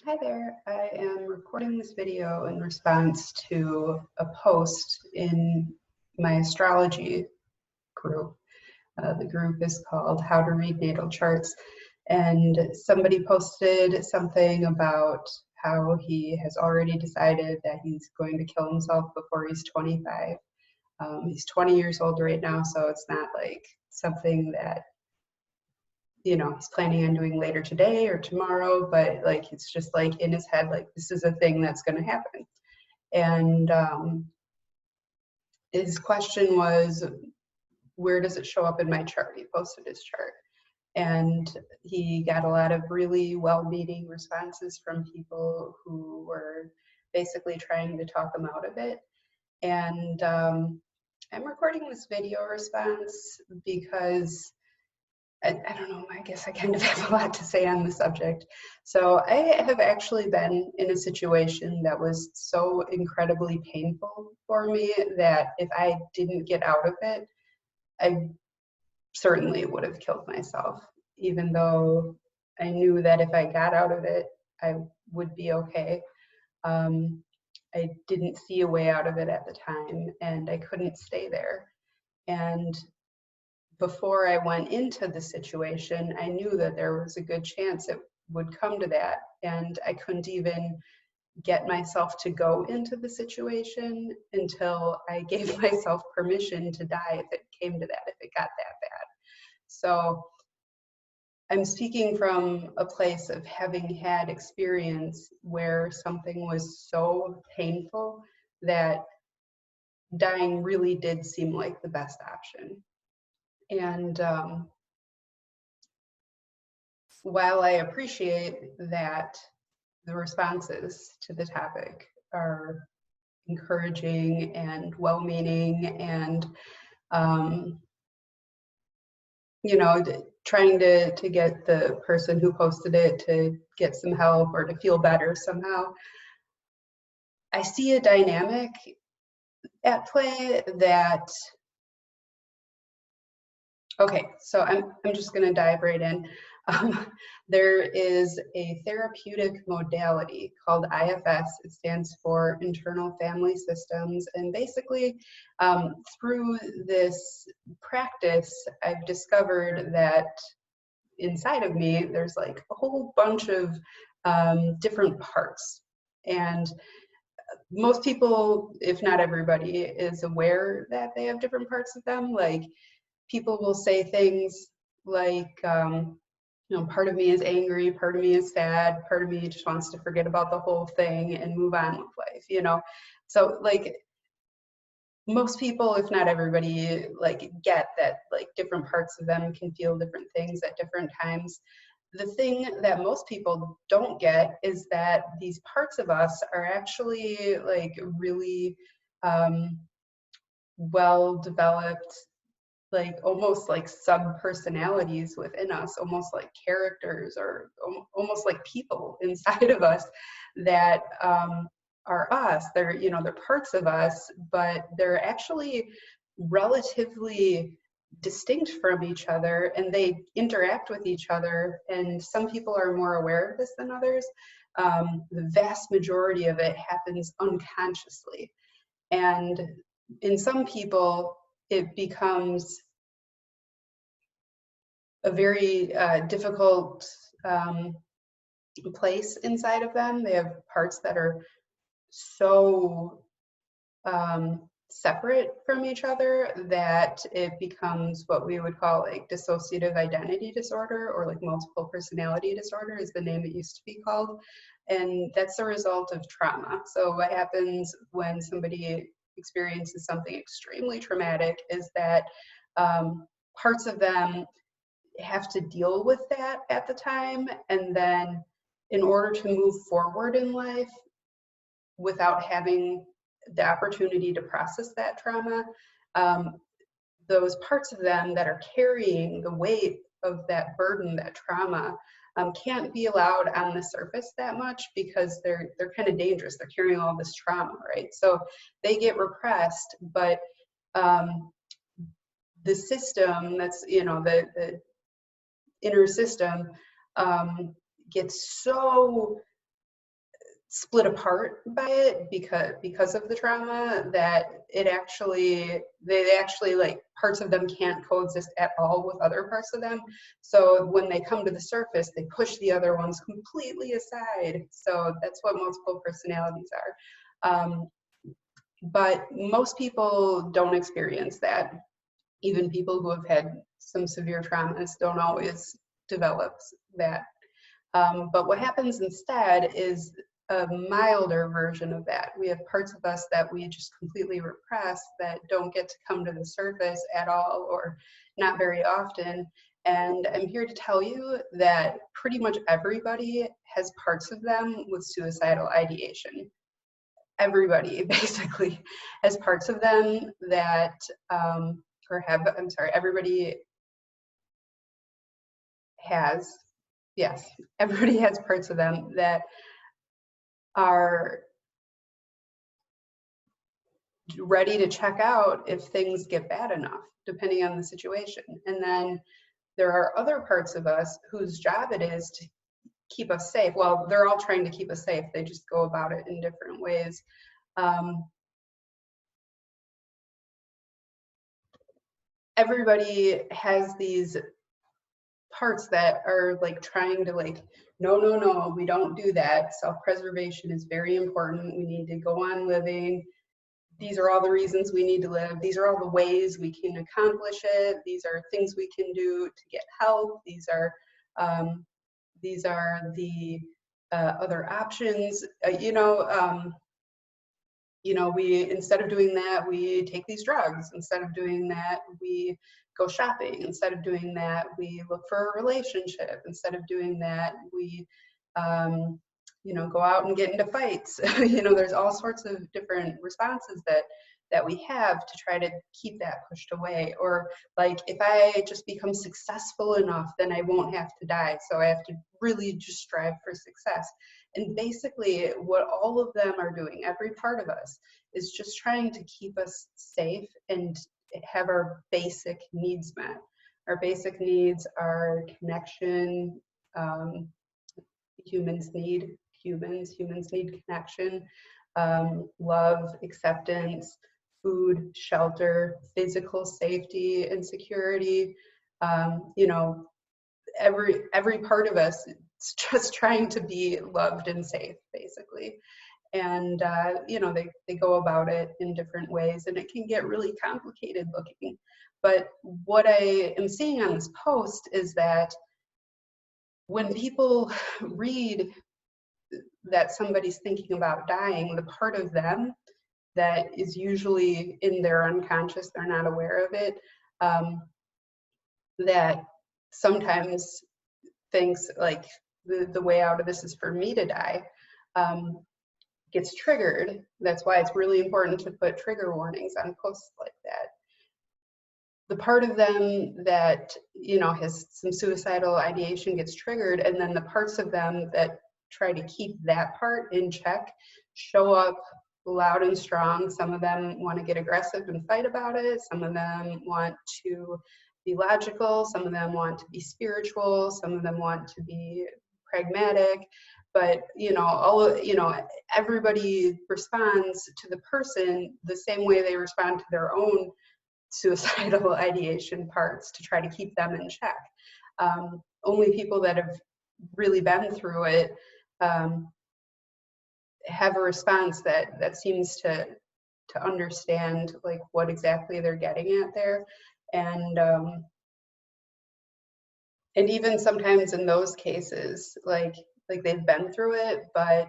Hi there, I am recording this video in response to a post in my astrology group. The group is called How to Read Natal Charts, and somebody posted something about how he has already decided that he's going to kill himself before he's 25. He's 20 years old right now, so it's not like something that he's planning on doing later today or tomorrow, but like it's just like in his head, like this is a thing that's going to happen. And his question was, where does it show up in my chart? He posted his chart. And he got a lot of really well-meaning responses from people who were basically trying to talk him out of it. And I'm recording this video response because I don't know, I guess I kind of have a lot to say on the subject. So I have actually been in a situation that was so incredibly painful for me that if I didn't get out of it, I certainly would have killed myself, even though I knew that if I got out of it, I would be okay. I didn't see a way out of it at the time, and I couldn't stay there. And before I went into the situation, I knew that there was a good chance it would come to that. And I couldn't even get myself to go into the situation until I gave myself permission to die if it came to that, if it got that bad. So I'm speaking from a place of having had experience where something was so painful that dying really did seem like the best option. And while I appreciate that the responses to the topic are encouraging and well-meaning and um, trying to get the person who posted it to get some help or to feel better somehow, I see a dynamic at play that, okay, so I'm just going to dive right in. There is a therapeutic modality called IFS. It stands for Internal Family Systems. And basically, through this practice, I've discovered that inside of me, there's like a whole bunch of different parts. And most people, if not everybody, is aware that they have different parts of them. Like, people will say things like, part of me is angry, part of me is sad, part of me just wants to forget about the whole thing and move on with life. So like most people, if not everybody, like get that like different parts of them can feel different things at different times. The thing that most people don't get is that these parts of us are actually like really well developed, like almost like sub personalities within us, almost like characters or almost like people inside of us that are us. They're parts of us, but they're actually relatively distinct from each other, and they interact with each other. And some people are more aware of this than others. The vast majority of it happens unconsciously, and in some people it becomes a very difficult place inside of them. They have parts that are so separate from each other that it becomes what we would call like dissociative identity disorder, or like multiple personality disorder is the name it used to be called. And that's a result of trauma. So what happens when somebody experiences something extremely traumatic is that parts of them have to deal with that at the time, and then in order to move forward in life without having the opportunity to process that trauma, um, those parts of them that are carrying the weight of that burden, that trauma, can't be allowed on the surface that much because they're kind of dangerous. They're carrying all this trauma, right? So they get repressed, but the system that's the inner system gets so split apart by it because of the trauma, that they actually like parts of them can't coexist at all with other parts of them. So when they come to the surface, they push the other ones completely aside. So that's what multiple personalities are. But most people don't experience that. Even people who have had some severe traumas don't always develop that. But what happens instead is a milder version of that. We have parts of us that we just completely repress that don't get to come to the surface at all, or not very often. And I'm here to tell you that pretty much everybody has parts of them with suicidal ideation. Everybody basically has parts of them that, everybody has, yes, everybody has parts of them that are ready to check out if things get bad enough, depending on the situation. And then there are other parts of us whose job it is to keep us safe. Well, they're all trying to keep us safe. They just go about it in different ways. Everybody has these parts that are like trying to like, no, we don't do that. Self-preservation is very important. We need to go on living. These are all the reasons we need to live. These are all the ways we can accomplish it. These are things we can do to get help. These are the other options. We, instead of doing that, we take these drugs. Instead of doing that, we go shopping. Instead of doing that, we look for a relationship. Instead of doing that, we go out and get into fights. There's all sorts of different responses that we have to try to keep that pushed away. Or like, if I just become successful enough, then I won't have to die. So I have to really just strive for success. And basically what all of them are doing, every part of us, is just trying to keep us safe and have our basic needs met. Our basic needs are connection. Humans need connection, love, acceptance, food, shelter, physical safety and security. Every part of us is just trying to be loved and safe, basically. And they go about it in different ways, and it can get really complicated looking. But what I am seeing on this post is that when people read that somebody's thinking about dying, the part of them that is usually in their unconscious, they're not aware of it, that sometimes thinks like the way out of this is for me to die, gets triggered. That's why it's really important to put trigger warnings on posts like that. The part of them that has some suicidal ideation gets triggered, and then the parts of them that try to keep that part in check show up loud and strong. Some of them want to get aggressive and fight about it. Some of them want to be logical. Some of them want to be spiritual. Some of them want to be pragmatic. But everybody responds to the person the same way they respond to their own suicidal ideation parts, to try to keep them in check. Only people that have really been through it have a response that seems to understand like what exactly they're getting at there. And even sometimes in those cases, like they've been through it, but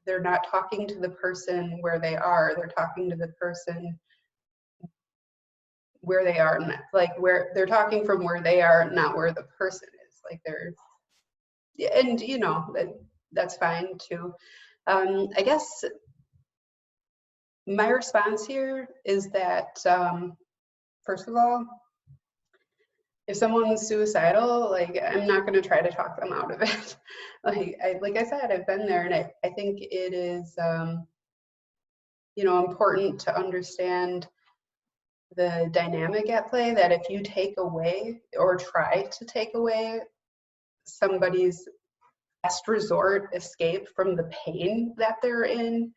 they're not talking to the person where they are. They're talking to the person where they are, like where they're talking from where they are, not where the person is. Like and that's fine too. I guess my response here is that, first of all, if someone's suicidal, like I'm not going to try to talk them out of it. like I said, I've been there, and I think it is important to understand the dynamic at play, that if you take away or try to take away somebody's last resort escape from the pain that they're in,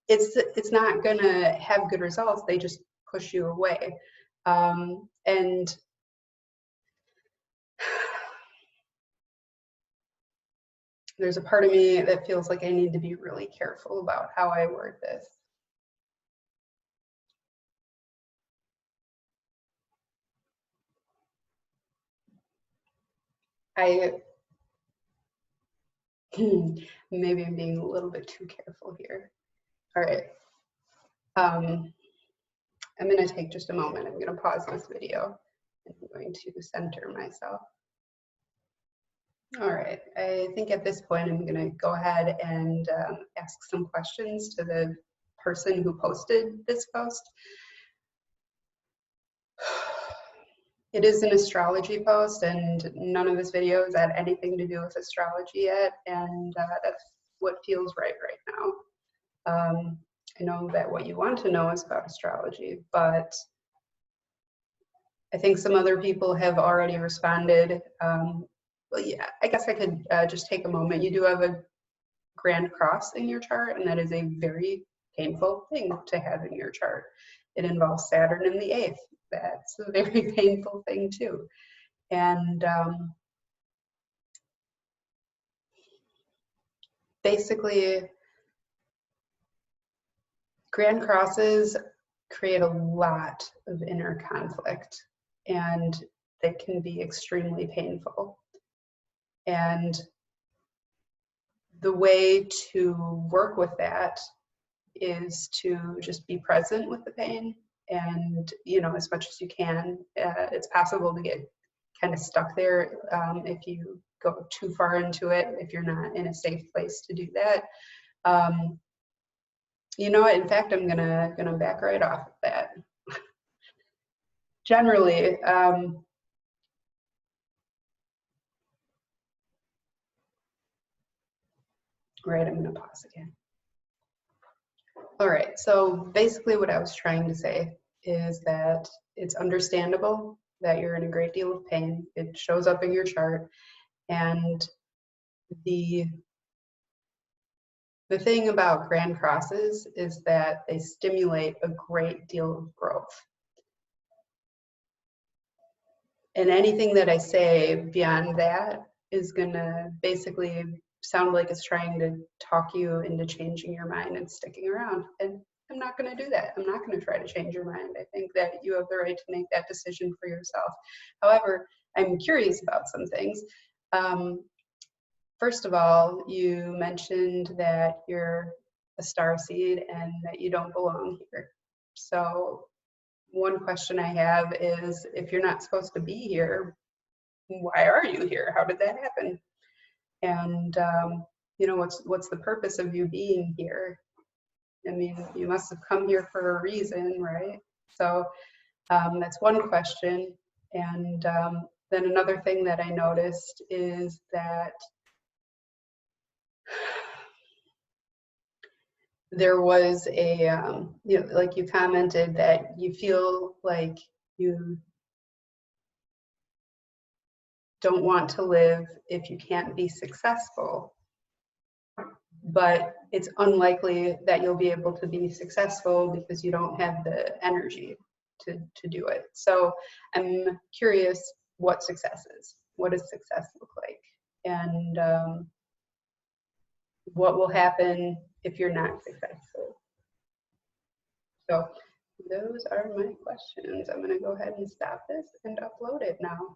it's not gonna have good results. They just push you away. And there's a part of me that feels like I need to be really careful about how I word this. Maybe I'm being a little bit too careful here. All right. I'm going to take just a moment. I'm going to pause this video. I'm going to center myself. All right. I think at this point, I'm going to go ahead and ask some questions to the person who posted this post. It is an astrology post, and none of this video has had anything to do with astrology yet, and that's what feels right now. I know that what you want to know is about astrology, but I think some other people have already responded. Well, yeah, I guess I could just take a moment. You do have a Grand Cross in your chart, and that is a very painful thing to have in your chart. It involves Saturn in the 8th. That's a very painful thing too. And basically, Grand Crosses create a lot of inner conflict, and they can be extremely painful. And the way to work with that is to just be present with the pain, and as much as you can. It's possible to get kind of stuck there if you go too far into it, if you're not in a safe place to do that. You know what, in fact, I'm gonna back right off of that. Generally, right, I'm gonna pause again. All right, so basically what I was trying to say is that it's understandable that you're in a great deal of pain. It shows up in your chart, and the thing about Grand Crosses is that they stimulate a great deal of growth. And anything that I say beyond that is gonna basically sound like it's trying to talk you into changing your mind and sticking around. And I'm not gonna do that. I'm not gonna try to change your mind. I think that you have the right to make that decision for yourself. However, I'm curious about some things. First of all, you mentioned that you're a starseed and that you don't belong here. So one question I have is, if you're not supposed to be here, why are you here? How did that happen? And what's the purpose of you being here? I mean, you must have come here for a reason, right? So that's one question. And then another thing that I noticed is that there was a, like you commented that you feel like you don't want to live if you can't be successful, but it's unlikely that you'll be able to be successful because you don't have the energy to do it. So I'm curious what success is. What does success look like? And what will happen if you're not successful? So those are my questions. I'm going to go ahead and stop this and upload it now.